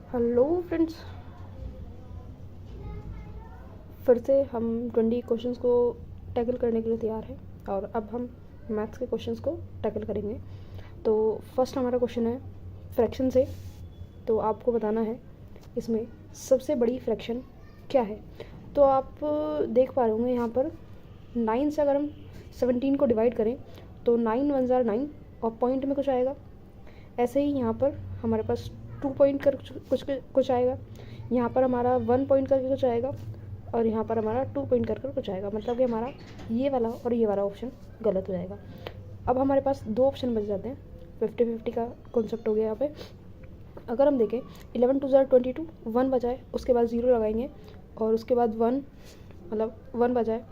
Hello friends, फिर से हम 20 क्वेश्चंस को टैकल करने के लिए तैयार हैं और अब हम मैथ्स के क्वेश्चंस को टैकल करेंगे। तो फर्स्ट हमारा क्वेश्चन है फ्रैक्शन से। तो आपको बताना है इसमें सबसे बड़ी फ्रैक्शन क्या है। तो आप देख पा रहे होंगे यहाँ पर 9 से अगर हम 17 को डिवाइड करें तो 9 1 जार 9 और पॉइंट में कुछ आएगा। ऐसे ही यहाँ पर हमारे पास 2 पॉइंट कर कुछ आएगा, यहाँ पर हमारा 1 पॉइंट करके कुछ आएगा और यहाँ पर हमारा 2 पॉइंट कर कुछ आएगा। मतलब कि हमारा ये वाला और ये वाला ऑप्शन गलत हो जाएगा। अब हमारे पास 2 ऑप्शन बच जाते हैं। 50-50 का कॉन्सेप्ट हो गया यहाँ पे। अगर हम देखें 11 2 जार 22, 1 बचाए, उसके बाद 0 लगाएंगे और उसके बाद 1 मतलब 1 बचाए,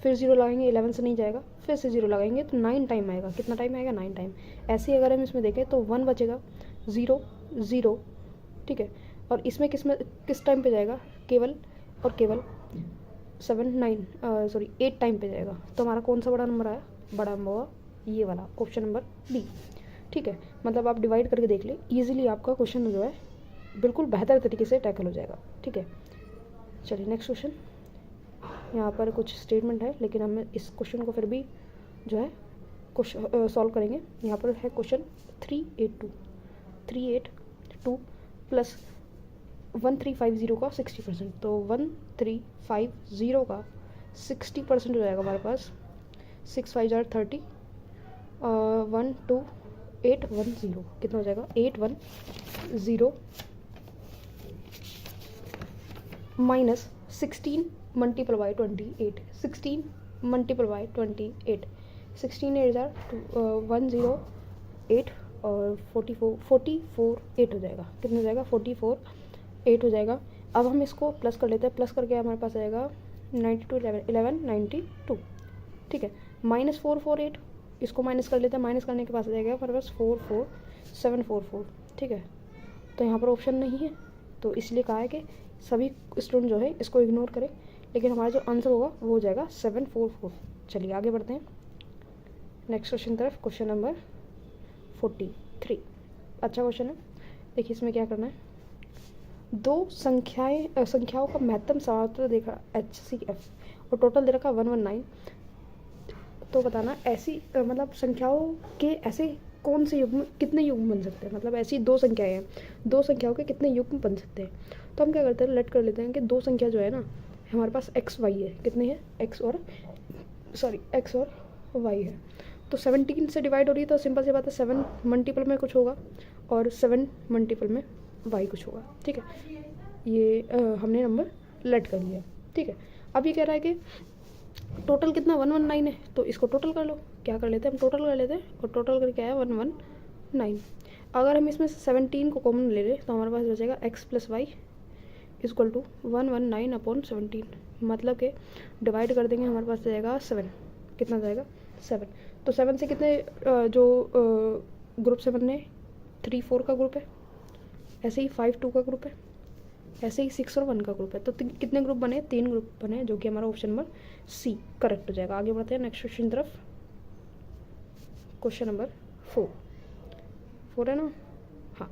फिर 0 लगाएंगे, 11 से नहीं जाएगा, फिर से 0 लगाएंगे तो 9 टाइम आएगा। कितना टाइम आएगा? 9 टाइम। ऐसे ही अगर हम इसमें देखें तो 1 बचेगा, 0 0, ठीक है। और इसमें किस टाइम पे जाएगा? केवल और केवल 8 टाइम पे जाएगा। तो हमारा कौन सा बड़ा नंबर आया? बड़ा नंबर हुआ ये वाला, ऑप्शन नंबर बी, ठीक है। मतलब आप डिवाइड करके देख ले, ईजिली आपका क्वेश्चन जो है बिल्कुल बेहतर तरीके से टैकल हो जाएगा, ठीक है। चलिए नेक्स्ट क्वेश्चन। यहाँ पर कुछ स्टेटमेंट है लेकिन हम इस क्वेश्चन को फिर भी जो है सॉल्व करेंगे। यहाँ पर है क्वेश्चन 382 प्लस 1350 का 60%। तो 1350 का 60% हो जाएगा हमारे पास 6 5 जार 30, 12810। कितना हो जाएगा? 810 minus 16 multiple by 28। 16 multiple by 28, 16 8 jar 108 और 44 8 हो जाएगा। कितना हो जाएगा? 44 8 हो जाएगा। अब हम इसको प्लस कर लेते हैं। प्लस करके हमारे पास आएगा 92 11 92, ठीक है। माइनस 448, इसको माइनस कर लेते हैं। माइनस करने के पास आ जाएगा हमारे पास 44744, ठीक है। तो यहाँ पर ऑप्शन नहीं है, तो इसलिए कहा है कि सभी स्टूडेंट जो है इसको इग्नोर करें, लेकिन हमारा जो आंसर होगा वो हो जाएगा 744। चलिए आगे बढ़ते हैं नेक्स्ट क्वेश्चन तरफ। Question number 43। अच्छा क्वेश्चन है। देखिए इसमें क्या करना है। 2 संख्याओं का महत्तम समांतर देखा HCF और टोटल दे रखा 119। तो बताना ऐसी मतलब संख्याओं के ऐसे कौन से युग्म, कितने युग्म बन सकते हैं। मतलब ऐसी 2 संख्याएं हैं, 2 संख्याओं के कितने युग्म बन सकते हैं। तो हम क्या करते हैं, लेट कर लेते हैं कि 2 संख्या जो है ना हमारे पास x y है। कितने हैं? x और y है। तो 17 से डिवाइड हो रही है तो सिंपल सी बात है 7 मल्टीपल में कुछ होगा और 7 मल्टीपल में y कुछ होगा, ठीक है। ये हमने नंबर लेट कर लिया, ठीक है। अब ये कह रहा है कि टोटल कितना 119 है, तो इसको टोटल कर लो। क्या कर लेते हैं हम? टोटल कर लेते हैं और टोटल करके आया 119। अगर हम इसमें से 17 को कॉमन ले लें तो हमारे पास बचेगा x plus y equal to 119/17। मतलब कि डिवाइड कर देंगे हमारे पास जाएगा 7। कितना जाएगा? 7। तो 7 से कितने जो ग्रुप से बनने 3 4 का ग्रुप है, ऐसे ही 5 2 का ग्रुप है, ऐसे ही 6 और 1 का ग्रुप है। तो कितने ग्रुप बने? 3 ग्रुप बने, जो कि हमारा ऑप्शन नंबर सी करेक्ट हो जाएगा। आगे बढ़ते हैं नेक्स्ट क्वेश्चन तरफ। क्वेश्चन नंबर 4 है ना? हाँ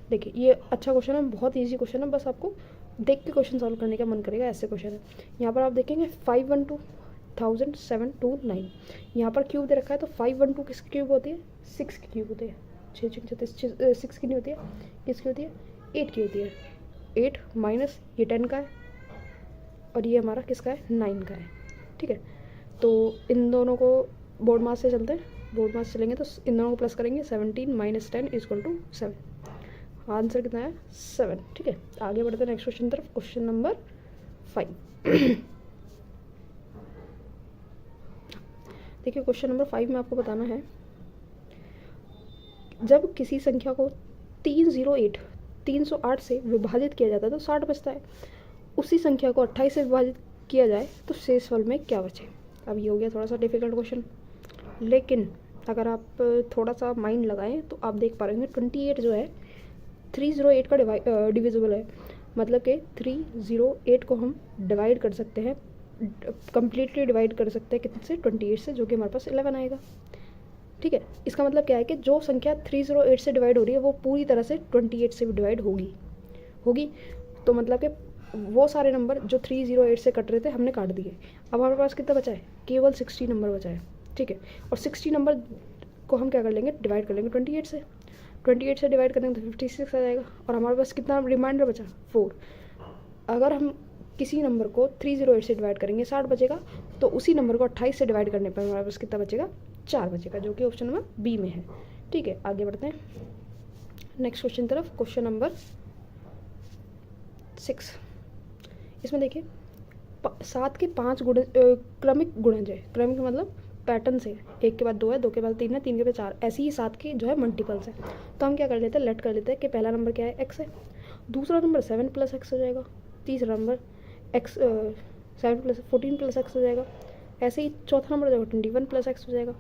देखिए ये अच्छा क्वेश्चन है, बहुत ईजी क्वेश्चन है। बस आपको देख के क्वेश्चन सॉल्व करने का मन करेगा, ऐसे क्वेश्चन है। यहाँ पर आप देखेंगे 512,729। यहाँ पर क्यूब दे रखा है तो 512 किसकी क्यूब होती है? 6 की क्यूब होती है। 6 6 की नहीं होती है, किसकी होती है? 8 की होती है। 8 माइनस ये 10 का है और ये हमारा किसका है? 9 का है, ठीक है। तो इन दोनों को बोर्ड मास से चलते हैं, बोर्ड मास चलेंगे तो इन दोनों को प्लस करेंगे। 17 माइनस 10 इक्वल टू 7। आंसर कितना है? 7, ठीक है। आगे बढ़ते हैं नेक्स्ट क्वेश्चन तरफ। Question number 5। देखिए क्वेश्चन नंबर 5 में आपको बताना है, जब किसी संख्या को 308 से विभाजित किया जाता है तो 60 बचता है। उसी संख्या को 28 से विभाजित किया जाए तो शेष फल में क्या बचे। अब ये हो गया थोड़ा सा डिफिकल्ट क्वेश्चन, लेकिन अगर आप थोड़ा सा माइंड लगाएं तो आप देख पा रहे हैं 28 जो है 308 का डिविजिबल है। मतलब कि 308 को हम डिवाइड कर सकते हैं, कम्प्लीटली डिवाइड कर सकते हैं कितने से? 28 से, जो कि हमारे पास 11 आएगा। ठीक है, इसका मतलब क्या है कि जो संख्या 308 से डिवाइड हो रही है वो पूरी तरह से 28 से भी डिवाइड होगी। तो मतलब कि वो सारे नंबर जो 308 से कट रहे थे हमने काट दिए। अब हमारे पास कितना बचा है? केवल 60 नंबर बचा है। ठीक है, और 60 नंबर को हम क्या कर लेंगे? डिवाइड कर लेंगे 28 से। 28 से डिवाइड करेंगे तो 56 आ जाएगा, और हमारे पास कितना रिमाइंडर बचा? 4। अगर हम किसी नंबर को 308 से डिवाइड करेंगे 60 बचेगा, तो उसी नंबर को 28 से डिवाइड करने पर हमारे पास कितना बचेगा? 4 बचेगा, जो कि ऑप्शन नंबर बी में है। ठीक है, आगे बढ़ते हैं नेक्स्ट क्वेश्चन तरफ। Question number 6। इसमें देखिए 7 के 5 क्रमिक गुणज है। क्रमिक मतलब पैटर्न से, 1 के बाद 2 है, 2 के बाद 3 है, 3 के बाद 4, ऐसे ही 7 के जो है मल्टीपल्स है। तो हम क्या कर लेते हैं? लेट कर लेते हैं कि पहला नंबर क्या है? x है, दूसरा नंबर 7 प्लस एक्स हो जाएगा, तीसरा number x 7 plus 14 plus x हो जाएगा, ऐसे ही चौथा नंबर हो जाएगा 21 प्लस एक्स हो जाएगा,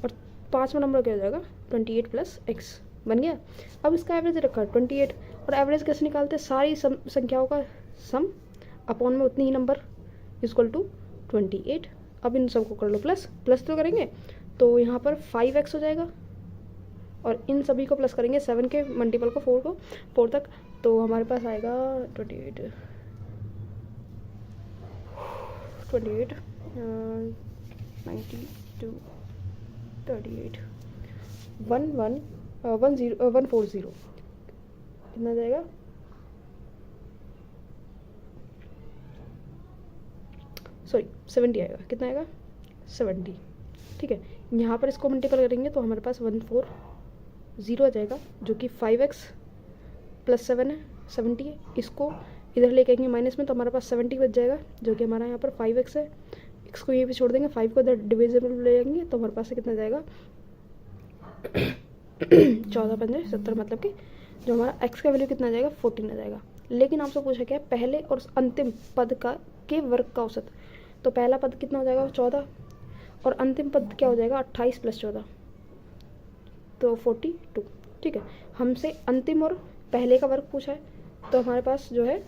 और पाँचवा नंबर क्या हो जाएगा? 28 प्लस एक्स। बन गया। अब इसका एवरेज रखा 28, और एवरेज कैसे निकालते हैं? सारी संख्याओं का सम अपॉन में उतनी ही नंबर इक्वल टू 28। अब इन सबको कर लो प्लस, प्लस तो करेंगे तो यहाँ पर 5x हो जाएगा, और इन सभी को प्लस करेंगे 7 के मल्टीपल को 4 तक, तो हमारे पास आएगा 28 92 38 140 कितना जाएगा? सॉरी 70 आएगा। कितना आएगा? 70। ठीक है, यहाँ पर इसको मल्टीपल करेंगे तो हमारे पास 140 आ जाएगा, जो कि 5x प्लस 7 है, 70 है। इसको इधर लेके आएंगे माइनस में, तो हमारे पास 70 बच जाएगा, जो कि हमारा यहाँ पर 5x है। x को ये भी छोड़ देंगे, 5 को इधर डिविजिबल ले जाएंगे, तो हमारे पास से कितना जाएगा? 14 पंजे 70, मतलब कि जो हमारा x का वैल्यू कितना जाएगा? 14 आ जाएगा। लेकिन आपसे पूछा क्या है? पहले और अंतिम पद के वर्ग का औसत। तो पहला पद कितना हो जाएगा? 14, और अंतिम पद क्या हो जाएगा? 28 प्लस 14, तो 42। ठीक है, हमसे अंतिम और पहले का वर्ग पूछा है, तो हमारे पास जो है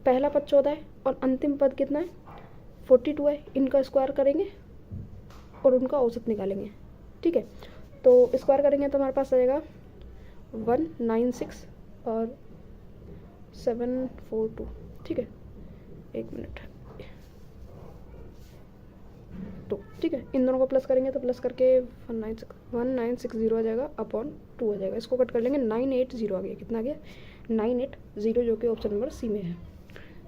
पहला पद 14 है और अंतिम पद कितना है? 42 है। इनका स्क्वायर करेंगे और उनका औसत निकालेंगे। ठीक है, तो स्क्वायर करेंगे तो हमारे पास आ जाएगा 196 और 742। ठीक है, 1 मिनट 2। ठीक है, इन दोनों को प्लस करेंगे तो प्लस करके 1960 आ जाएगा अपॉन 2 आ जाएगा। इसको कट कर लेंगे, 980 आ गया। कितना आ गया? 980, जो कि ऑप्शन नंबर सी में है।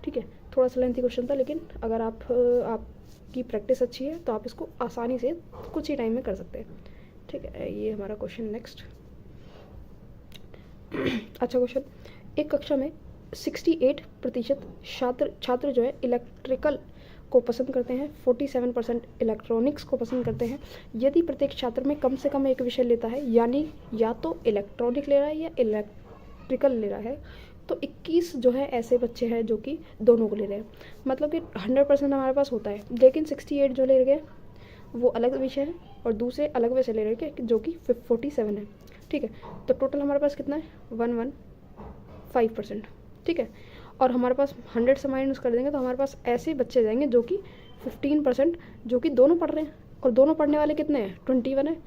ठीक है, थोड़ा सा लेंथी क्वेश्चन था, लेकिन अगर आपकी प्रैक्टिस अच्छी है तो आप इसको आसानी से कुछ ही टाइम में कर सकते हैं। ठीक है, ये हमारा क्वेश्चन नेक्स्ट। अच्छा क्वेश्चन, एक कक्षा में 68% छात्र जो है इलेक्ट्रिकल को पसंद करते हैं, 47% इलेक्ट्रॉनिक्स को पसंद करते हैं। यदि प्रत्येक छात्र में कम से कम एक विषय लेता है, यानी या तो इलेक्ट्रॉनिक ले रहा है या इलेक्ट्रिकल ले रहा है, तो 21 जो है ऐसे बच्चे हैं जो कि दोनों को ले रहे हैं। मतलब कि 100% हमारे पास होता है, लेकिन 68 जो ले गए वो अलग विषय है और दूसरे अलग विषय ले रहे हैं जो कि 47 है। ठीक है, तो टोटल हमारे पास कितना है? 115%। ठीक है, और हमारे पास 100 से माइनस कर देंगे तो हमारे पास ऐसे बच्चे जाएंगे जो कि 15% जो कि दोनों पढ़ रहे हैं, और दोनों पढ़ने वाले कितने हैं? 21 है।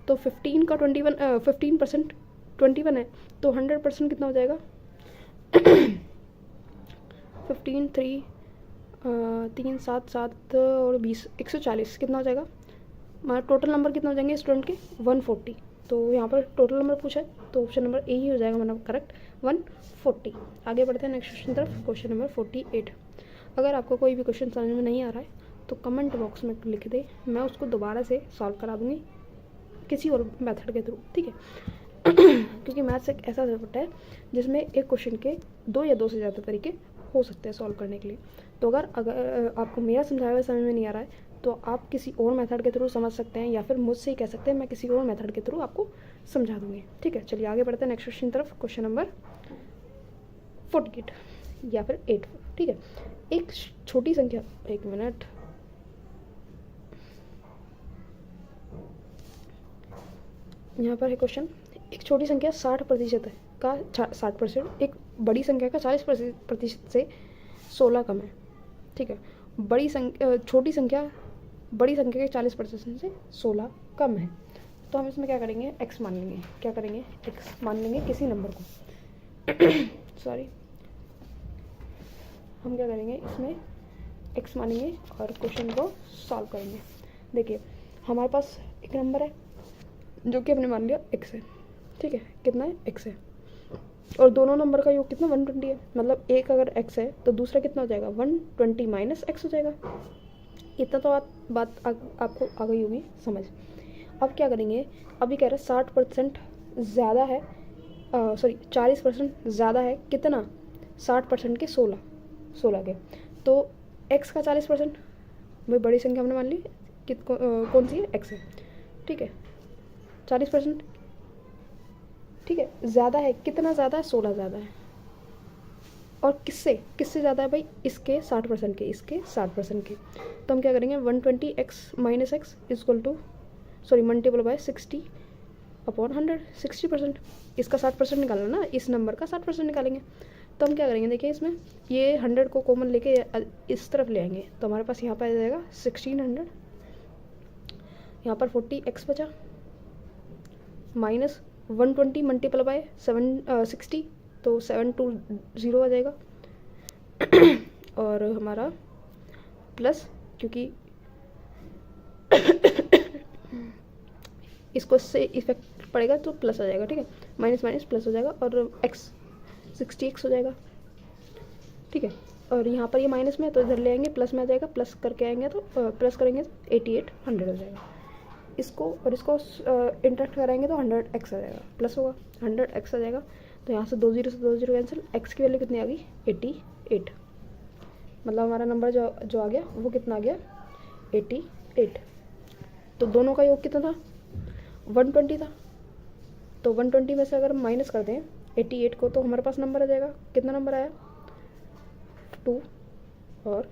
तो 15% 21 है, तो 100% कितना हो जाएगा? 15 3 3 7 7 और 20 140 कितना हो जाएगा? हमारा टोटल नंबर कितना हो जाएंगे स्टूडेंट के? 140। तो यहाँ पर टोटल नंबर पूछा है तो ऑप्शन नंबर ए ही हो जाएगा मतलब करेक्ट, 140। आगे बढ़ते हैं नेक्स्ट क्वेश्चन तरफ। Question number 48। अगर आपको कोई भी क्वेश्चन समझ में नहीं आ रहा है तो कमेंट बॉक्स में लिख दे, मैं उसको दोबारा से सॉल्व करा दूँगी किसी और मेथड के थ्रू। ठीक है, क्योंकि मैथ्स एक ऐसा सब्जेक्ट है जिसमें एक क्वेश्चन के 2 या 2 से ज़्यादा तरीके हो सकते हैं सॉल्व करने के लिए। तो अगर आपको मेरा समझाया हुआ समझ में नहीं आ रहा है तो आप किसी और मेथड के थ्रू समझ सकते हैं, या फिर मुझसे ही कह सकते हैं मैं किसी और मेथड के थ्रू आपको समझा दूँगी। ठीक है, चलिए आगे बढ़ते हैं नेक्स्ट क्वेश्चन तरफ। क्वेश्चन नंबर 48 या फिर 8। ठीक है, एक छोटी संख्या, 1 मिनट, यहाँ पर है क्वेश्चन, एक छोटी संख्या 60% का 60%, एक बड़ी संख्या का 40% से 16 कम है। ठीक है, छोटी संख्या बड़ी संख्या के 40% से 16 कम है। तो हम इसमें क्या करेंगे, x मान लेंगे। क्या करेंगे, x मान लेंगे किसी नंबर को सॉरी, हम क्या करेंगे, इसमें x मानेंगे और क्वेश्चन को सॉल्व करेंगे। देखिए हमारे पास एक नंबर है जो कि हमने मान लिया x है, ठीक है, कितना है, x है, और दोनों नंबर का योग कितना, 120 है। मतलब एक अगर x है तो दूसरा कितना हो जाएगा, 120 माइनस x हो जाएगा। इतना तो बात आपको आ गई होगी समझ। अब क्या करेंगे, अभी कह रहे हैं 60% ज़्यादा है, सॉरी 40% ज़्यादा है कितना, 60% के 16 के। तो x का 40%, भाई बड़ी संख्या हमने मान ली, कौन सी है, x है, ठीक है, 40%, ठीक है, ज़्यादा है, कितना ज़्यादा है, 16 ज़्यादा है। और किससे ज़्यादा है भाई, इसके 60% के, इसके 60% के। तो हम क्या करेंगे, 120x minus x equal to, sorry multiple by 60 upon 100, 60%। इसका 60% निकालना ना, इस नंबर का 60% निकालेंगे। तो हम क्या करेंगे, देखिए इसमें ये 100 को कॉमन लेके इस तरफ ले आएंगे, तो हमारे पास यहाँ पर आ जाएगा 1600, यहाँ पर 40x बचा, माइनस 120 मल्टीपल बाय 60, तो 720 आ जाएगा और हमारा प्लस, क्योंकि इसको से इफेक्ट पड़ेगा तो प्लस आ जाएगा, ठीक है, माइनस माइनस प्लस हो जाएगा और x 60x हो जाएगा, ठीक है। और यहाँ पर ये माइनस में है तो इधर ले आएंगे, प्लस में आ जाएगा, प्लस करके आएंगे तो प्लस करेंगे तो 8800 हो जाएगा। इसको और इसको इंटरेक्ट कराएंगे तो 100x आ जाएगा, प्लस होगा 100x आ जाएगा। तो यहाँ से 2 0 से 2 0 कैंसिल, x की वैल्यू कितनी आ गई, 88। मतलब हमारा नंबर जो आ गया वो कितना आ गया, 88। तो दोनों का योग कितना था, 120 था। तो 120 में से अगर हम माइनस कर दें 88 को, तो हमारे पास नंबर आ जाएगा, कितना नंबर आया, 2 और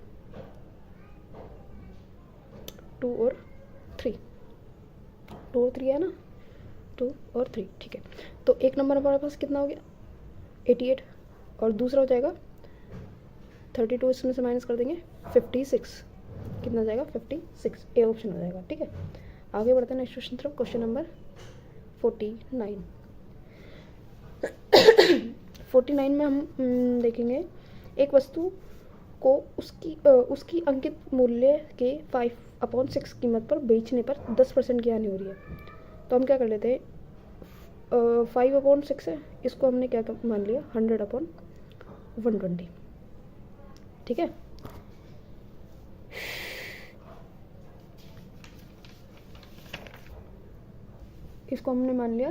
3, 2 और 3 है ना, 2 और 3, ठीक है। तो एक नंबर हमारे पास कितना हो गया, 88, और दूसरा हो जाएगा 32, इसमें से माइनस कर देंगे 56, कितना हो जाएगा, 56, ए ऑप्शन हो जाएगा, ठीक है। आगे बढ़ते हैं नेक्स्ट क्वेश्चन तरफ, क्वेश्चन नंबर 49। 49 में हम देखेंगे, एक वस्तु को उसकी अंकित मूल्य के 5/6 कीमत पर बेचने पर 10% की हानि हो रही है। तो हम क्या कर लेते हैं, 5/6 है, इसको हमने क्या मान लिया, 100/120, ठीक है। इसको हमने मान लिया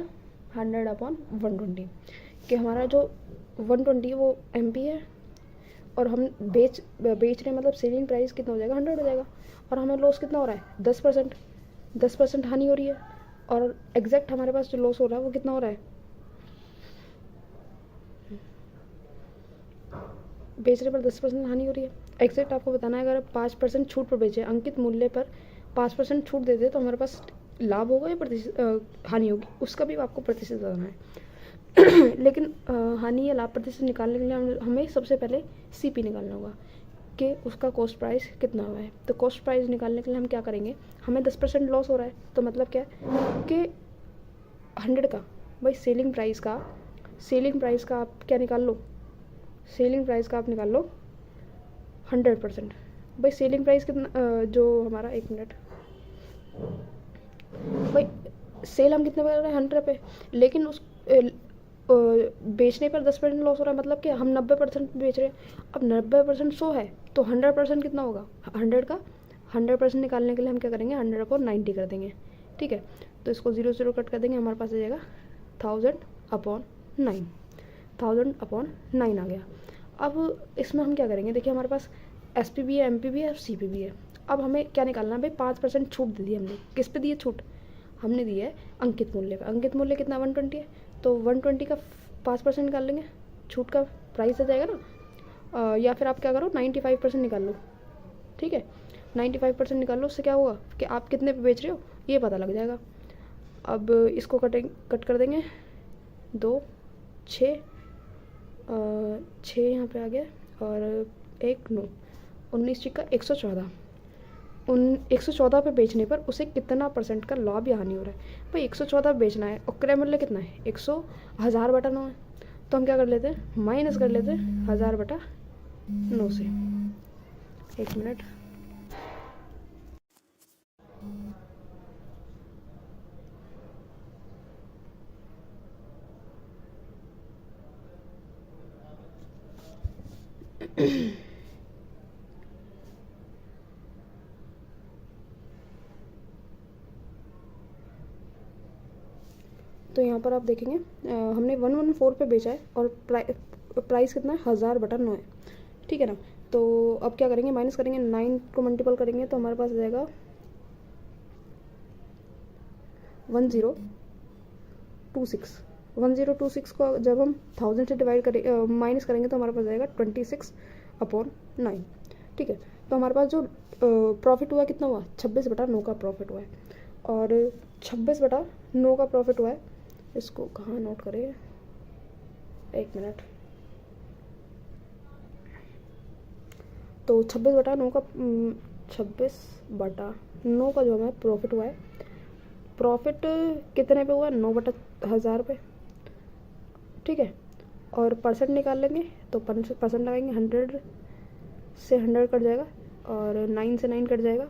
100/120 कि हमारा जो 120 वो MP है, और हम बेच रहे मतलब सेलिंग प्राइस कितना हो जाएगा, 100 हो जाएगा, और हमें लॉस कितना हो रहा है, 10% हानि हो रही है। और एग्जैक्ट हमारे पास जो लॉस हो रहा है वो कितना हो रहा है, बेचने पर 10% हानि हो रही है। एग्जैक्ट आपको बताना है, अगर 5% छूट पर बेचे, अंकित मूल्य पर 5% छूट देते तो हमारे पास लाभ होगा या हानि होगी, उसका भी आपको प्रतिशत बताना है। लेकिन हानि या लाभ प्रतिशत निकालने के लिए हमें सबसे पहले CP निकालना होगा कि उसका कॉस्ट प्राइस कितना हुआ है। तो कॉस्ट प्राइस निकालने के लिए हम क्या करेंगे, हमें 10% लॉस हो रहा है, तो मतलब क्या है कि 100 का, भाई सेलिंग प्राइस का आप क्या निकाल लो, सेलिंग प्राइस का आप निकाल लो 100%। भाई सेलिंग प्राइस कितना, जो हमारा, 1 मिनट, भाई सेल हम कितने पे कर रहे हैं, 100 पे, लेकिन उस बेचने पर 10% लॉस हो रहा है, मतलब कि हम 90% बेच रहे हैं। अब 90% 100 है तो 100% कितना होगा, 100 का 100% निकालने के लिए हम क्या करेंगे, 100/90 कर देंगे, ठीक है। तो इसको 0 0 कट कर देंगे, हमारे पास आ जाएगा 1000/9, 1000/9 आ गया। अब इसमें हम क्या करेंगे, देखिए हमारे पास SP भी है, MP भी है और CP भी है। अब हमें क्या निकालना है, भाई 5% छूट दे दी हमने, किस पे दी है छूट, हमने दी है अंकित मूल्य पे। अंकित मूल्य कितना, 120 है, तो 120 का 5% निकाल लेंगे, छूट का प्राइस आ जाएगा ना। या फिर आप क्या करो, 95% निकाल लो, ठीक है, 95% निकाल लो, उससे क्या होगा कि आप कितने पे बेच रहे हो ये पता लग जाएगा। अब इसको कट कर देंगे, 2 6 6 यहाँ पे आ गया, और 1 9, 19 का 114, उन 114 पे बेचने पर उसे कितना % का लाभ या हानि हो रहा है। भाई 114 बेचना है और क्रय मूल्य कितना है, 1000/9 है। तो हम क्या कर लेते हैं, माइनस कर लेते हैं 1000/9 से। एक मिनट। तो यहाँ पर आप देखेंगे हमने 114 पे बेचा है और प्राइस कितना है, 1000/9 है, ठीक है ना। तो अब क्या करेंगे, माइनस करेंगे, 9 को मल्टीपल करेंगे तो हमारे पास आ जाएगा 1026। 1026 को जब हम 1000 से डिवाइड करें माइनस करेंगे तो हमारे पास आएगा 26/9, ठीक है। तो हमारे पास जो प्रॉफिट हुआ कितना हुआ, 26/9 का प्रॉफिट हुआ है। और 26/9 का प्रॉफिट हुआ है, इसको कहाँ नोट करें, एक मिनट। तो 26/9 का 26/9 का जो हमें प्रॉफिट हुआ है, प्रॉफिट कितने पे हुआ, 9/1000 पे, ठीक है। और परसेंट निकाल लेंगे तो परसेंट लगाएंगे, 100 से 100 कट जाएगा और 9 से 9 कट जाएगा।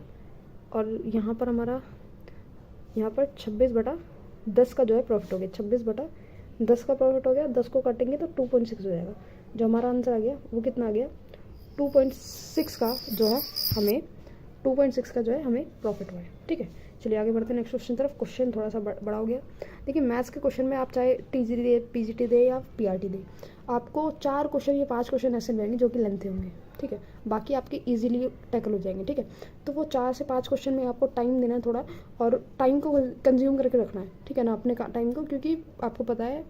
और यहाँ पर हमारा यहाँ पर 26/10 का जो है प्रॉफिट हो गया, 26/10 का प्रॉफिट हो गया। 10 को काटेंगे तो 2.6 हो जाएगा। जो हमारा आंसर आ गया वो कितना आ गया, 2.6 का जो है हमें 2.6 का जो है हमें प्रॉफिट हुआ है, ठीक है। चलिए आगे बढ़ते हैं नेक्स्ट क्वेश्चन तरफ। क्वेश्चन थोड़ा सा बड़ा हो गया। देखिए मैथ्स के क्वेश्चन में आप चाहे टीजीटी दे, पीजीटी दे या पीआरटी दे, आपको 4 क्वेश्चन या 5 क्वेश्चन ऐसे मिलेंगे जो कि लेंथी होंगे, ठीक है। बाकी आपके इजीली टैकल हो जाएंगे, ठीक है। तो वो 4 से 5 क्वेश्चन में आपको टाइम देना है थोड़ा, और टाइम को कंज्यूम करके रखना है, ठीक है ना, अपने टाइम को, क्योंकि आपको पता है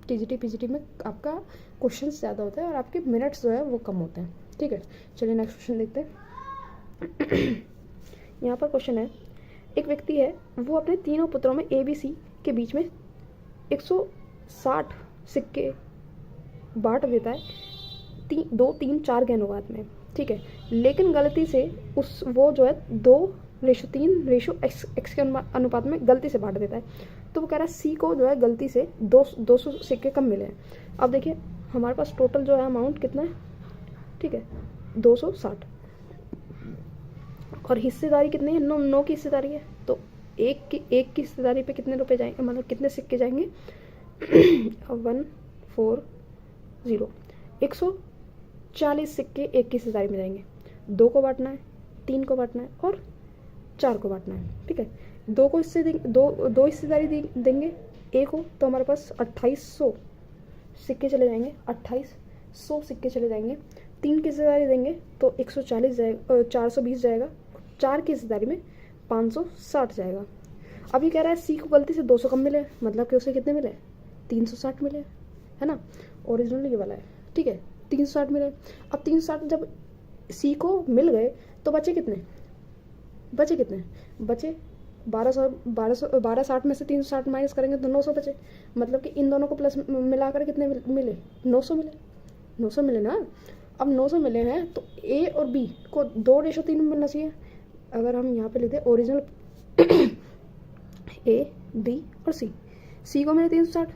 टीजीटी पीजीटी में आपका क्वेश्चन ज़्यादा होता है और आपके मिनट्स जो है वो कम होते हैं, ठीक है। चलिए नेक्स्ट क्वेश्चन देखते हैं। यहाँ पर क्वेश्चन है, एक व्यक्ति है, वो अपने तीनों पुत्रों में ABC के बीच में 160 सिक्के बांट देता है 2, 3, 4 के अनुपात में, ठीक है। लेकिन गलती से वो जो है 2:3:X के अनुपात में गलती से बांट देता है। तो वो कह रहा है C को जो है गलती से 200 सिक्के कम मिले हैं। अब देखिए हमारे पास टोटल जो है अमाउंट कितना है, ठीक है, 260, और हिस्सेदारी कितनी है, 9 की हिस्सेदारी है। तो एक की हिस्सेदारी पे कितने रुपए जाएंगे, मतलब कितने सिक्के जाएंगे, 140, 140 सिक्के एक की हिस्सेदारी में जाएंगे। 2 को बांटना है, 3 को बांटना है और 4 को बांटना है, ठीक है। 2 को हिस्से दो हिस्सेदारी देंगे ए को, तो हमारे पास 2800 सिक्के चले जाएंगे, 2800 सिक्के चले जाएंगे। 3 की हिस्सेदारी देंगे तो 140 जाएगा, 420 जाएगा। 4 की हिस्सेदारी में 560 जाएगा। अब ये कह रहा है C को गलती से 200 कम मिले, मतलब कि उसे कितने मिले, 360 मिले, है ना। ओरिजिनल ये वाला है, ठीक है, 360 मिले। अब 360 जब C को मिल गए तो बचे कितने, बचे 1260 में से 360 माइनस करेंगे तो 900 बचे। मतलब कि इन दोनों को प्लस मिलाकर कितने मिले, 900 मिले, 900 मिले ना। अब 900 मिले हैं तो A और B को 2:3 में मिलना चाहिए। अगर हम यहाँ पे लेते हैं ओरिजिनल A, B और C को मिले 360,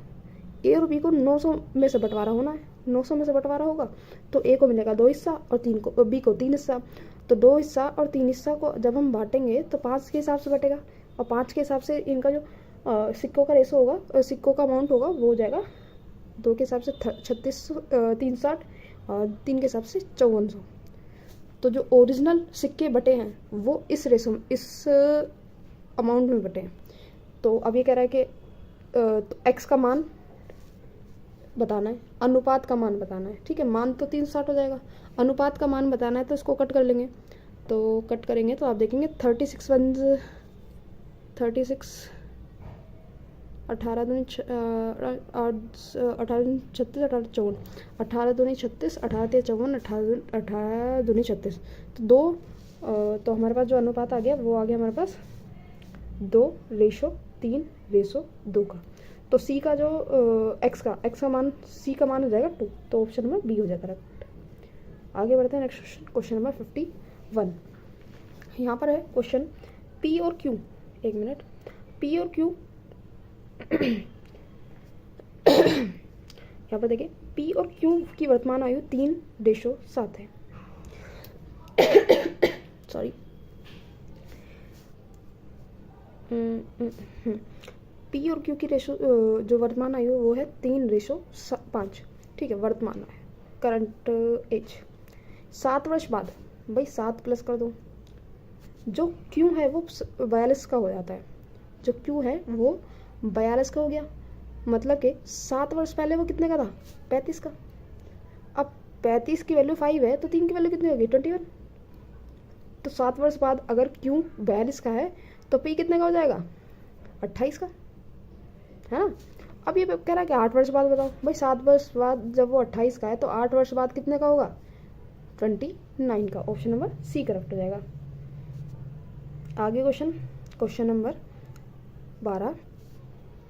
A और B को 900 में से बंटवारा होना है, 900 में से बंटवारा होगा तो A को मिलेगा 2 हिस्सा और B को 3 हिस्सा। तो 2 हिस्सा और 3 हिस्सा को जब हम बांटेंगे तो 5 के हिसाब से बटेगा, और 5 के हिसाब से इनका जो सिक्कों का रेशो होगा, सिक्कों का अमाउंट होगा, वो हो जाएगा 2 के हिसाब से 3600, 360 और 3 के हिसाब से 5400। तो जो ओरिजिनल सिक्के बटे हैं वो इस रेशो, इस अमाउंट में बटे हैं। तो अब ये कह रहा है कि तो x का मान बताना है, अनुपात का मान बताना है, ठीक है। मान तो 360 हो जाएगा, अनुपात का मान बताना है तो इसको कट कर लेंगे। तो कट करेंगे तो आप देखेंगे 36 18 दूनी 36, 18 दूनी 36, 18 ते 54, 18 दूनी 36। तो हमारे पास जो अनुपात आ गया वो आ गया हमारे पास 2:3:2 का। तो C का जो x का मान, C का मान हो जाएगा 2, तो ऑप्शन नंबर B हो जाएगा करेक्ट। आगे बढ़ते हैं नेक्स्ट क्वेश्चन, क्वेश्चन नंबर 51। यहाँ पर है क्वेश्चन पी और क्यू, एक मिनट, पी और क्यू यहाँ पर देखिए पी और क्यू की वर्तमान आयु 3:7 है। सॉरी, पी और क्यू की रेशो जो वर्तमान आयु वो है 3:5, ठीक है, वर्तमान है, करंट एज। 7 वर्ष बाद, भाई 7 प्लस कर दो, जो क्यू है वो 42 का हो जाता है, जो क्यू है वो 42 का हो गया, मतलब कि 7 वर्ष पहले वो कितने का था, 35 का। अब 35 की वैल्यू 5 है तो 3 की वैल्यू कितनी होगी, 21। तो 7 वर्ष बाद अगर क्यू 42 का है तो पी कितने का हो जाएगा, 28 का, है ना। अब ये कह रहा है कि 8 वर्ष बाद बताओ, भाई 7 वर्ष बाद जब वो 28 का है तो 8 वर्ष बाद कितने का होगा, 29 का। ऑप्शन नंबर सी करेक्ट हो जाएगा। आगे क्वेश्चन नंबर 12,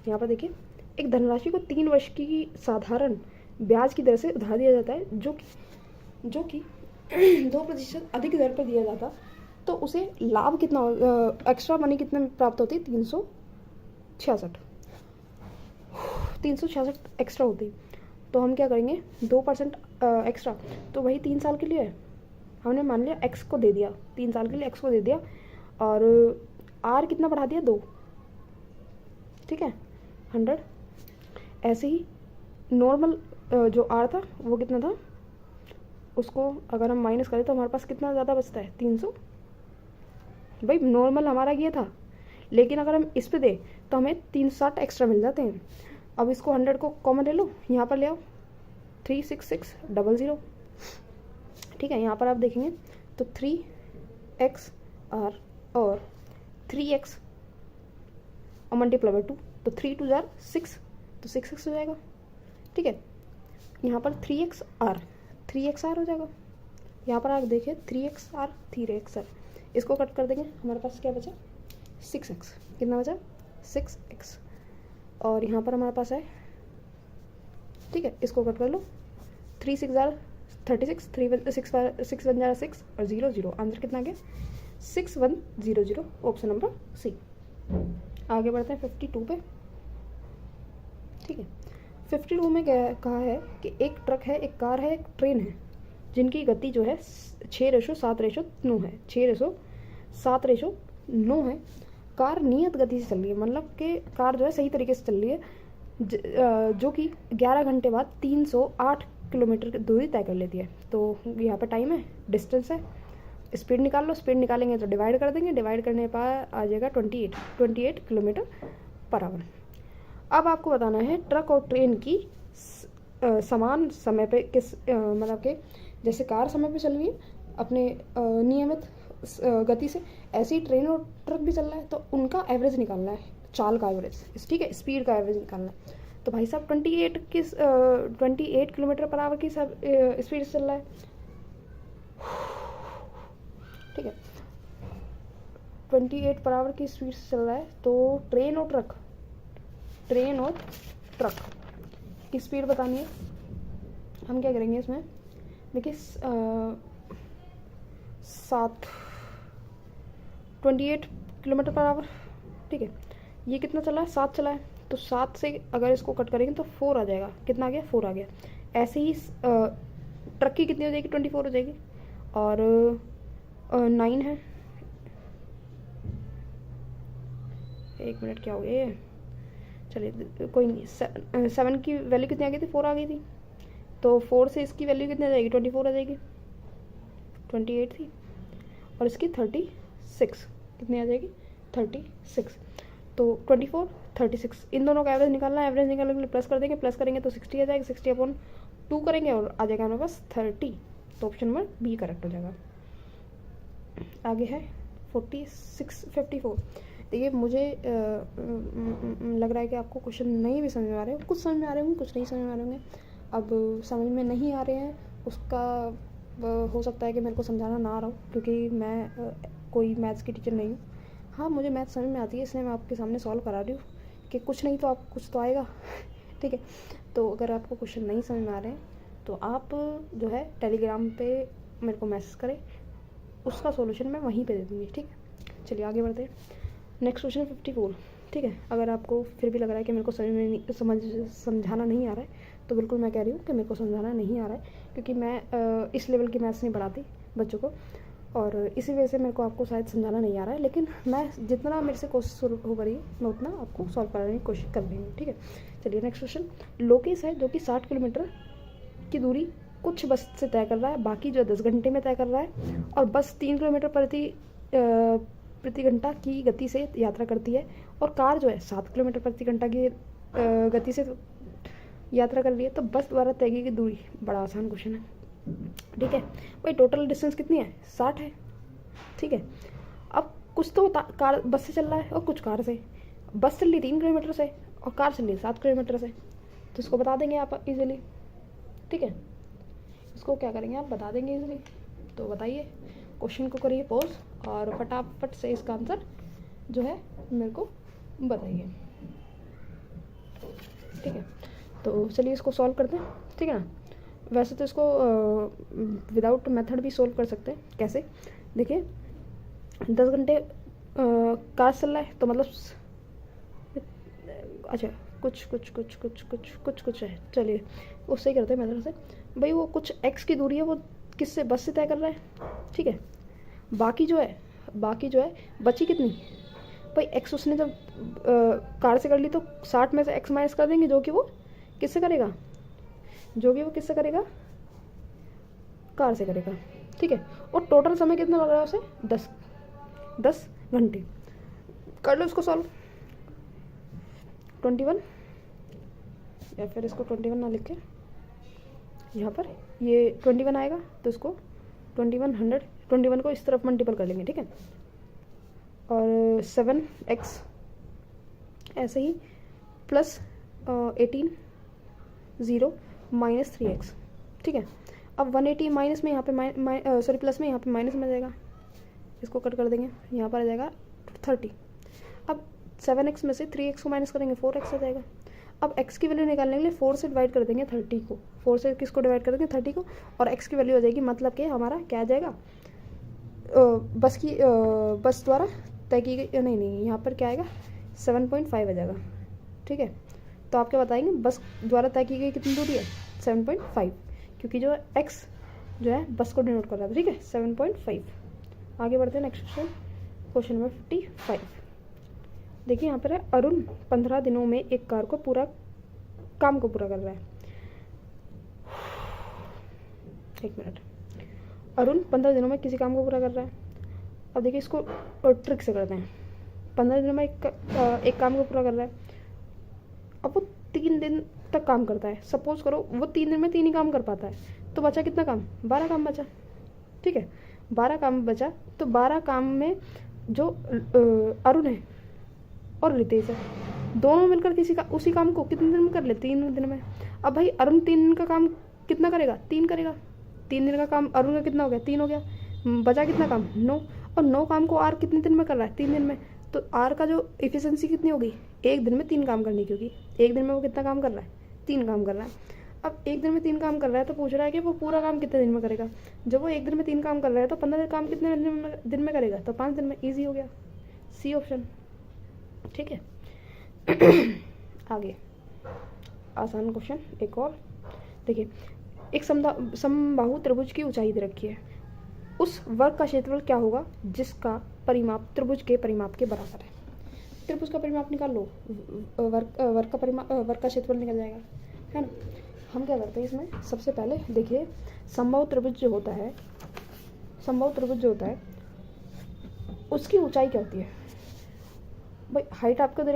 यहाँ पर देखिए, एक धनराशि को 3 वर्ष की साधारण ब्याज की दर से उधार दिया जाता है, जो कि 2% अधिक दर पर दिया जाता, तो उसे लाभ कितना, एक्स्ट्रा मनी कितने में प्राप्त होती, 366 एक्स्ट्रा होती। तो हम क्या करेंगे, 2% एक्स्ट्रा, तो वही 3 साल के लिए है, हमने मान लिया एक्स को दे दिया, 3 साल के लिए एक्स को दे दिया, और आर कितना बढ़ा दिया, 2, ठीक है, 100। ऐसे ही नॉर्मल जो आर था वो कितना था, उसको अगर हम माइनस करें तो हमारे पास कितना ज़्यादा बचता है, 300। भाई नॉर्मल हमारा ये था, लेकिन अगर हम इस पे दें तो हमें 360 एक्स्ट्रा मिल जाते हैं। अब इसको 100 को कॉमन ले लो, यहाँ पर ले आओ, 36600, ठीक है। यहाँ पर आप देखेंगे तो 3x आर और 3x और मल्टीप्लाई बाई 2, तो 3 2 जार 6, तो 6x हो जाएगा, ठीक है। यहाँ पर 3x आर हो जाएगा। यहाँ पर आप देखिए 3x आर, इसको कट कर देंगे, हमारे पास क्या बचा, 6x, कितना बचा, 6x। और यहाँ पर हमारे पास है, ठीक है, इसको कट कर लो, 3 6 जार 36, 6 1 जार 6 और 0 0, आंसर कितना आ गया, 6100, ऑप्शन नंबर सी। आगे बढ़ते हैं 52 पे, ठीक है। 52 में क्या कहा है कि एक ट्रक है, एक कार है, एक ट्रेन है, जिनकी गति जो है 6:7:9 है, 6:7:9 है। कार नियत गति से चल रही है, मतलब कि कार जो है सही तरीके से चल रही है, जो कि 11 घंटे बाद 308 किलोमीटर की दूरी तय कर लेती है। तो यहाँ पर टाइम है, डिस्टेंस है, स्पीड निकाल लो, स्पीड निकालेंगे तो डिवाइड कर देंगे, डिवाइड करने पर आ जाएगा 28 किलोमीटर पर आवर। अब आपको बताना है ट्रक और ट्रेन की समान समय पे मतलब कि जैसे कार समय पे चल रही है अपने नियमित गति से, ऐसे ही ट्रेन और ट्रक भी चल रहा है, तो उनका एवरेज निकालना है, चाल का एवरेज, ठीक है, स्पीड का एवरेज निकालना है। तो भाई साहब 28 किलोमीटर पर आवर की स्पीड से चल रहा है, ठीक है, 28 पर आवर की स्पीड से चल रहा है। तो ट्रेन और ट्रक की स्पीड बतानी है। हम क्या करेंगे इसमें, देखिए 28 किलोमीटर पर आवर, ठीक है, ये कितना चला है, 7 चला है, तो 7 से अगर इसको कट करेंगे तो 4 आ जाएगा, कितना आ गया, 4 आ गया। ऐसे ही ट्रक की कितनी हो जाएगी, 24 हो जाएगी, और 9 है, एक मिनट क्या हो गया ये, चलिए कोई नहीं, 7 की वैल्यू कितनी आ गई थी, 4 आ गई थी, तो 4 से इसकी वैल्यू कितनी आ जाएगी, 24 आ जाएगी, 28 थी, और इसकी 36 कितनी आ जाएगी, 36, तो 24 36, इन दोनों का एवरेज निकालना है, एवरेज निकालने के लिए प्लस कर देंगे, प्लस करेंगे तो 60 आ जाएगा, 60/2 करेंगे और आ जाएगा हमारे पास 30, तो ऑप्शन नंबर बी करेक्ट हो जाएगा। आगे है 54। देखिए मुझे लग रहा है कि आपको क्वेश्चन नहीं भी समझ में आ रहे हैं, कुछ समझ में आ रहे होंगे, कुछ नहीं समझ में आ रहे होंगे। अब समझ में नहीं आ रहे हैं उसका हो सकता है कि मेरे को समझाना ना आ रहा हो, क्योंकि मैं कोई मैथ्स की टीचर नहीं हूँ। हाँ, मुझे मैथ समझ में आती है, इसलिए मैं आपके सामने सॉल्व करा रही हूँ कि कुछ नहीं तो आप कुछ तो आएगा। ठीक है, तो अगर आपको क्वेश्चन नहीं समझ में आ रहे हैं तो आप जो है टेलीग्राम पे मेरे को मैसेज करें, उसका सॉल्यूशन मैं वहीं पे दे दूँगी, ठीक है। चलिए आगे बढ़ते हैं। नेक्स्ट क्वेश्चन 54, ठीक है। अगर आपको फिर भी लग रहा है कि मेरे को समझाना नहीं आ रहा है, तो बिल्कुल मैं कह रही हूँ कि मेरे को समझाना नहीं आ रहा है, क्योंकि मैं इस लेवल की मैथ्स नहीं पढ़ाती बच्चों को, और इसी वजह से मेरे को आपको शायद समझाना नहीं आ रहा है। लेकिन मैं जितना मेरे से कोशिश हो रही है मैं उतना आपको सॉल्व कराने की कोशिश कर रही हूँ, ठीक है। चलिए नेक्स्ट क्वेश्चन। लोकेश है जो कि 60 किलोमीटर की दूरी कुछ बस से तय कर रहा है, बाकी जो 10 घंटे में तय कर रहा है, और बस 3 किलोमीटर प्रति घंटा की गति से यात्रा करती है, और कार जो है 7 किलोमीटर प्रति घंटा की गति से यात्रा कर रही है। तो बस द्वारा तय की गई दूरी, बड़ा आसान क्वेश्चन है, ठीक है भाई। टोटल डिस्टेंस कितनी है? 60 है, ठीक है। अब कुछ तो कार बस से चल रहा है और कुछ कार से। बस चल रही 3 किलोमीटर से और कार चल रही 7 किलोमीटर से, तो इसको बता देंगे आप इजीली, ठीक है। इसको क्या करेंगे आप, बता देंगे इजीली। तो बताइए, क्वेश्चन को करिए पॉज और फटाफट से इसका आंसर जो है मेरे को बताइए, ठीक है। तो चलिए इसको सॉल्व करते हैं, ठीक है ना। वैसे तो इसको विदाउट मेथड भी सॉल्व कर सकते हैं। कैसे? देखिए 10 घंटे कार चल रहा है, तो मतलब अच्छा कुछ है। चलिए उससे ही करते हैं मेथड से। भाई वो कुछ x की दूरी है, वो किससे? बस से तय कर रहा है, ठीक है। बाकी जो है बची कितनी? भाई x उसने जब कार से कर ली, तो 60 में से x माइनस कर देंगे, जो कि वो किससे करेगा? कार से करेगा, ठीक है। और टोटल समय कितना लग रहा है उसे? 10 घंटे। कर लो इसको सॉल्व। 21, या फिर इसको 21 ना लिख के यहाँ पर ये 21 आएगा, तो इसको 21 को इस तरफ मल्टीपल कर लेंगे, ठीक है। और 7x ऐसे ही प्लस 18 0 माइनस 3x, ठीक है। अब 180 माइनस में यहाँ पे सॉरी प्लस में यहाँ पे माइनस में जाएगा, इसको कट कर देंगे, यहाँ पर आ जाएगा 30। अब 7x में से 3x को माइनस करेंगे, 4x आ जाएगा। अब x की वैल्यू निकालने के लिए 4 से डिवाइड कर देंगे 30 को, 4 से किसको डिवाइड कर देंगे? 30 को, और x की वैल्यू आ जाएगी, मतलब कि हमारा क्या आ जाएगा? बस द्वारा तय की गई, नहीं यहाँ पर क्या आएगा? 7.5 आ जाएगा, ठीक है। तो आप क्या बताएंगे, बस द्वारा तय की गई कितनी दूरी है? 7.5, क्योंकि जो x जो है बस को डिनोट कर रहा था, ठीक है। 7.5। आगे बढ़ते हैं नेक्स्ट क्वेश्चन नंबर 55। देखिए यहाँ पर है, अरुण 15 दिनों में एक कार को काम को पूरा कर रहा है। एक मिनट। अरुण 15 दिनों में किसी काम को पूरा कर रहा है। अब देखिए इसको ट्रिक से करते हैं। 15 दिनों में एक काम को पूरा कर रहा है। अब वो 3 दिन तक काम करता है। सपोज करो वो 3 दिन में 3 ही काम कर पाता है, तो बचा कितना काम? 12 काम बचा, ठीक है। 12 काम बचा, तो 12 काम में जो अरुण है और रितेश है, दोनों मिलकर उसी काम को कितने दिन में कर ले? 3 दिन में। अब भाई अरुण 3 दिन का काम कितना करेगा? 3 करेगा। 3 दिन का काम अरुण का कितना हो गया? 3 हो गया। बचा कितना काम? 9। और 9 काम को आर कितने दिन में कर रहा है? 3 दिन में। तो आर का जो एफिशिएंसी कितनी होगी? एक दिन में 3 काम करनी, क्योंकि एक दिन में वो कितना काम कर रहा है? 3 काम कर रहा है। अब एक दिन में 3 काम कर रहा है, तो पूछ रहा है कि वो पूरा काम कितने दिन में करेगा। जब वो एक दिन में 3 काम कर रहा है, तो 15 काम कितने दिन में करेगा? तो 5 दिन में। ईजी हो गया, सी ऑप्शन, ठीक है। आगे आसान क्वेश्चन एक और देखिए। एक समबाहु त्रिभुज की ऊंचाई दे रखी है। उस वर्ग का क्षेत्रफल क्या होगा जिसका परिमाप त्रिभुज के परिमाप के बराबर है? त्रिभुज का परिमाप निकाल लो, वर्ग का क्षेत्रफल निकल जाएगा, है ना। हम क्या करते हैं इसमें, सबसे पहले देखिए समबाहु त्रिभुज जो होता है उसकी ऊंचाई क्या होती है? भाई हाइट आपको दे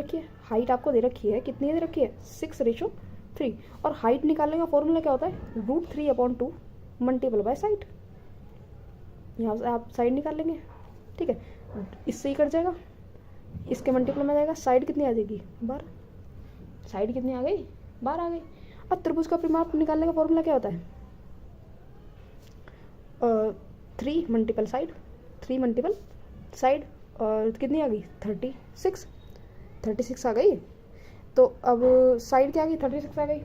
रखी है, कितनी दे रखी है? 6:3। और हाइट निकालने का फॉर्मूला क्या होता है? √3/2 मल्टीपल बाय साइड। यहाँ से आप साइड निकाल लेंगे, ठीक है। इससे ही कट जाएगा, इसके मल्टीपल में जाएगा। साइड कितनी आ जाएगी? 12। साइड कितनी आ गई? 12 आ गई। अब त्रिभुज का परिमाप निकालने का फॉर्मूला क्या होता है? 3 मल्टीपल साइड, और कितनी आ गई? 36 आ गई। तो अब साइड क्या आ गई? 36 आ गई।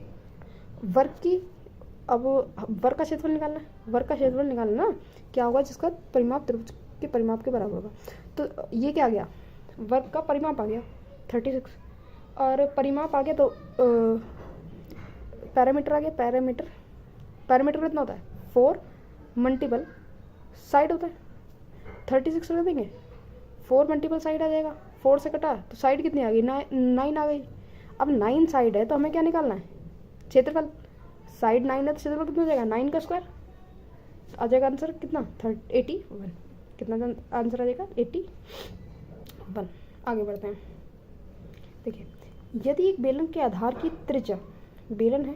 वर्ग की अब वर्ग का क्षेत्रफल निकालना है, वर्ग का क्षेत्रफल निकालना ना, क्या होगा जिसका परिमाप त्रिभुज के परिमाप के बराबर होगा। तो ये क्या आ गया, वर्ग का परिमाप आ गया 36, और परिमाप आ गया तो पैरामीटर आ गया, पैरामीटर कितना होता है 4 मल्टीपल साइड होता है, 36 रख देंगे, 4 मल्टीपल साइड आ जाएगा, 4 से कटा तो साइड कितनी आ गई, 9 आ गई। अब 9 साइड है तो हमें क्या निकालना है, क्षेत्रफल। साइड 9 है तो क्षेत्रफल कितना हो जाएगा, 9 का स्क्वायर। आ जाएगा आंसर कितना 81, कितना आंसर आ जाएगा 81। आगे बढ़ते हैं। देखिए, यदि एक बेलन के आधार की त्रिज्या, बेलन है,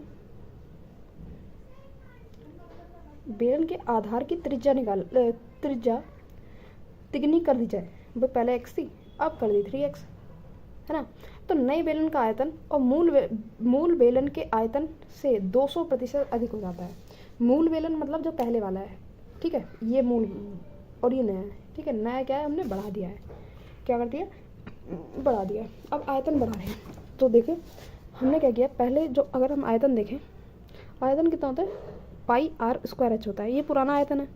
बेलन के आधार की त्रिज्या त्रिज्या तिगुनी कर दी जाए, वो पहले x थी अब कर दी 3x, है ना। तो नए बेलन का आयतन और मूल बेलन के आयतन से 200% अधिक हो जाता है। मूल बेलन मतलब जो पहले वाला है, ठीक है, ये मूल और ये नया है, ठीक है। नया क्या है, हमने बढ़ा दिया है, क्या कर दिया, बढ़ा दिया। अब आयतन बढ़ा रहे हैं, तो देखिए हमने क्या किया, पहले जो अगर हम आयतन देखें, आयतन कितना होता है πr² होता है, ये पुराना आयतन है।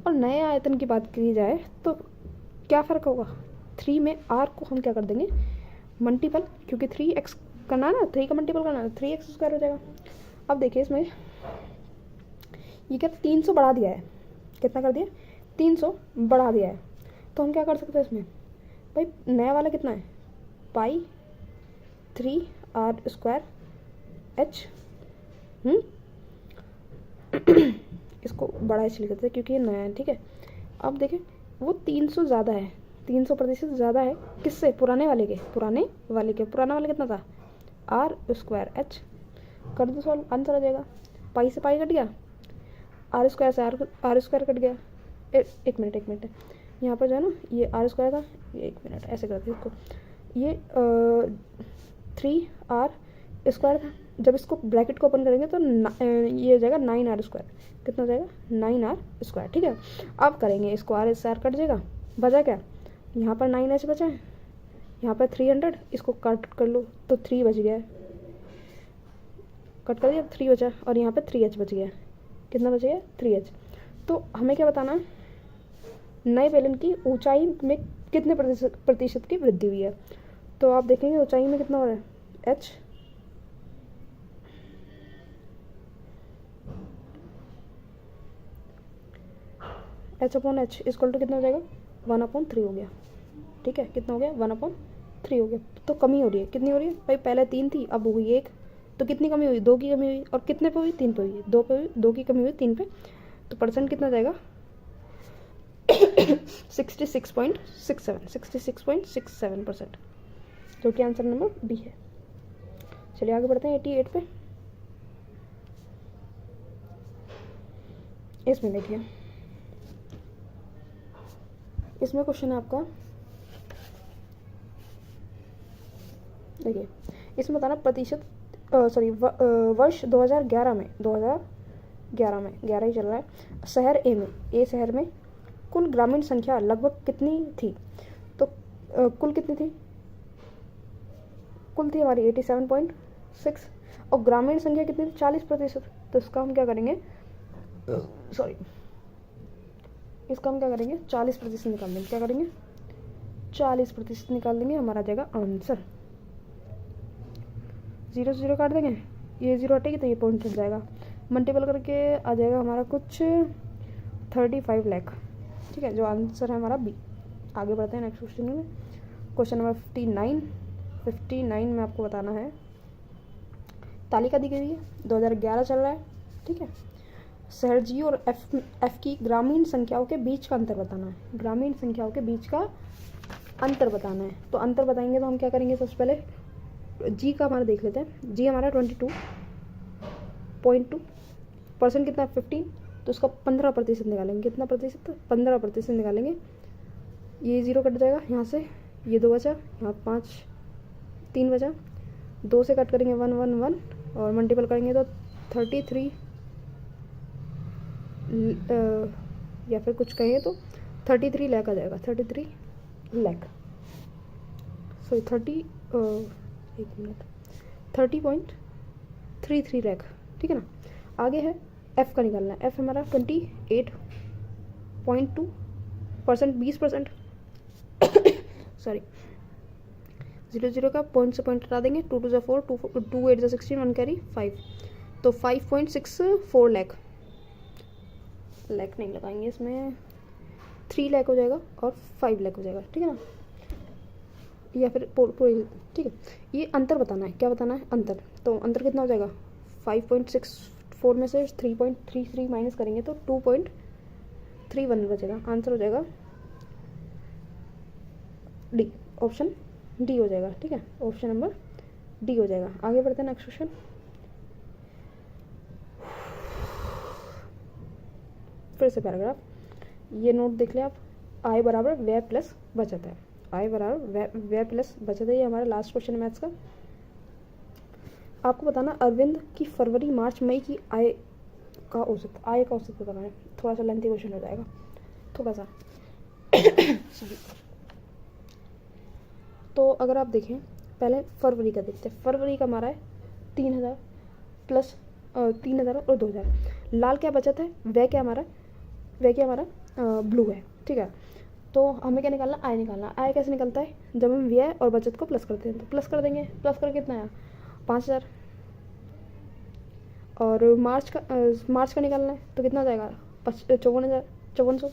और नए आयतन की बात की जाए तो क्या फ़र्क होगा, 3 में r को हम क्या कर देंगे मल्टीपल, क्योंकि 3x करना है ना, 3 का मल्टीपल करना है, 3x² हो जाएगा। अब देखिए इसमें ये क्या 300 बढ़ा दिया है, कितना कर दिया 300 बढ़ा दिया है। तो हम क्या कर सकते हैं इसमें, भाई नया वाला कितना है π3r²h, इसको बड़ा एच लिख देते हैं क्योंकि ये नया है, ठीक है। अब देखें वो 300 ज़्यादा है, 300% ज़्यादा है किससे, पुराना वाले पुराना वाला कितना था r²h। कर दो सॉल्व, आंसर आ जाएगा। पाई से पाई कट गया, r² से r² कट गया। एक मिनट यहाँ पर जो है ना ये r² था, ये 1 मिनट ऐसे करते हैं इसको, ये 3r² था। जब इसको ब्रैकेट को ओपन करेंगे तो ये हो जाएगा 9r², कितना हो जाएगा 9r², ठीक है। अब करेंगे इसको, r से r कट जाएगा, बचा क्या, यहाँ पर 9h बचा है, यहाँ पर 300, इसको कट कर लो तो 3 बच गया है, कट कर दिया 3 बचा, और यहाँ पे 3h बच गया, कितना बच गया 3h। तो हमें क्या बताना है, नए बेलन की ऊंचाई में कितने प्रतिशत की वृद्धि हुई है। तो आप देखेंगे ऊंचाई में कितना हो रहा है h, h/h इक्वल टू कितना हो जाएगा 1/3 हो गया, ठीक है। कितना हो गया 1/3 हो गया। तो कमी हो रही है, कितनी हो रही है भाई, पहले 3 थी अब हो गई 1, तो कितनी कमी हुई, 2 की कमी हुई। और कितने पे हुई, 3 पे हुई, 2 पे हुई, 2 की कमी हुई 3 पे। तो परसेंट कितना जाएगा 66.67%, जो कि आंसर नंबर बी है। चलिए आगे बढ़ते हैं 88 पे। इसमें देखिए, इसमें क्वेश्चन है आपका, देखिए इसमें बताना प्रतिशत, वर्ष 2011 में 11 ही चल रहा है, शहर ए शहर में कुल ग्रामीण संख्या लगभग कितनी थी। तो कुल कितनी थी, कुल थी हमारी 87.6, और ग्रामीण संख्या कितनी थी 40%। तो इसका हम क्या करेंगे, इसका हम क्या करेंगे 40% निकाल देंगे, क्या करेंगे 40% निकाल देंगे, हमारा आ जाएगा आंसर। 0 से 0 काट देंगे, ये 0 हटेगी तो ये पॉइंट चल जाएगा, मल्टीपल करके आ जाएगा हमारा कुछ 35 लाख, ठीक है, जो आंसर है हमारा बी। आगे बढ़ते हैं नेक्स्ट क्वेश्चन में। क्वेश्चन नंबर 59 में आपको बताना है, तालिका दी गई है, 2011 चल रहा है, ठीक है। शहर जी और एफ की ग्रामीण संख्याओं के बीच का अंतर बताना है, ग्रामीण संख्याओं के बीच का अंतर बताना है। तो अंतर बताएंगे तो हम क्या करेंगे, सबसे पहले जी का हमारा देख लेते हैं। जी हमारा 22.2 परसेंट, कितना 15, तो उसका 15% निकालेंगे, कितना प्रतिशत 15% निकालेंगे। ये 0 कट जाएगा यहाँ से, ये 2 बचा, यहाँ 3 बचा, 2 से कट करेंगे 1 1 1, और मल्टीपल करेंगे तो 33 या फिर कुछ कहें तो 33 लाख आ जाएगा, 33 लाख, सॉरी 30.33 लाख, ठीक है ना। आगे है एफ़ का निकालना है। एफ़ हमारा 28.2%, 20%, सॉरी 0 का पॉइंट से पॉइंट हटा देंगे, 2 2 ज़ा 4, 2 8 ज़ा 16, 1 कैरी 5, तो 5.64 लाख नहीं लगाएंगे इसमें, 3 लाख हो जाएगा और 5 लाख हो जाएगा, ठीक है ना, या फिर पूरी, ठीक है। ये अंतर बताना है, क्या बताना है, अंतर। तो अंतर कितना हो जाएगा, 5.64 में से 3.33 माइनस करेंगे तो 2.31 बचेगा। आंसर हो जाएगा डी, ऑप्शन डी हो जाएगा, ठीक है, ऑप्शन नंबर डी हो जाएगा। आगे बढ़ते हैं नेक्स्ट क्वेश्चन। फिर से पैराग्राफ, ये नोट देख ले आप, आय बराबर व्यय प्लस बचत है, आय बराबर व्यय प्लस बचत है, ये हमारा लास्ट क्वेश्चन है मैथ्स का। आपको बताना अरविंद की फरवरी मार्च मई की आय का औसत बताना है। थोड़ा सा लेंथी क्वेश्चन हो जाएगा, थोड़ा सा सॉरी। तो अगर आप देखें, पहले फरवरी का देखते हैं। फरवरी का हमारा है 3000 प्लस 3000 और 2000। लाल क्या बचत है, वह क्या हमारा ब्लू है, ठीक है। तो हमें क्या निकालना, आय निकालना। आय कैसे निकलता है, जब हम व्यय और बचत को प्लस करते हैं, तो प्लस कर देंगे, प्लस कर कितना आया 5000। और मार्च का निकालना है तो कितना हो जाएगा 5400।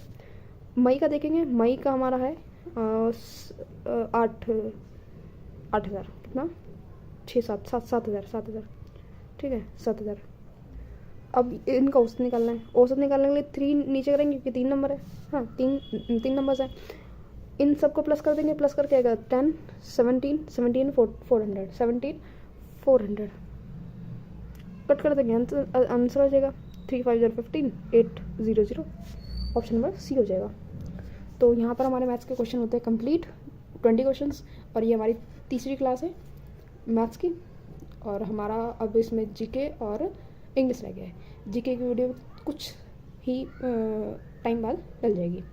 मई का देखेंगे, मई का हमारा है 8000, कितना 7,000, ठीक है 7,000। अब इनका औसत निकालना है। औसत निकालने के लिए 3 नीचे करेंगे क्योंकि 3 नंबर है, हाँ 3 नंबर्स हैं। इन सबको प्लस कर देंगे, प्लस करके आएगा 10 17 400 कट कर देंगे, आंसर हो जाएगा 3 5 0 15 800, ऑप्शन नंबर सी हो जाएगा। तो यहाँ पर हमारे मैथ्स के क्वेश्चन होते हैं कंप्लीट, 20 क्वेश्चंस, और ये हमारी तीसरी क्लास है मैथ्स की। और हमारा अब इसमें जीके और इंग्लिश रह गया है। जीके की वीडियो कुछ ही टाइम बाद डल जाएगी।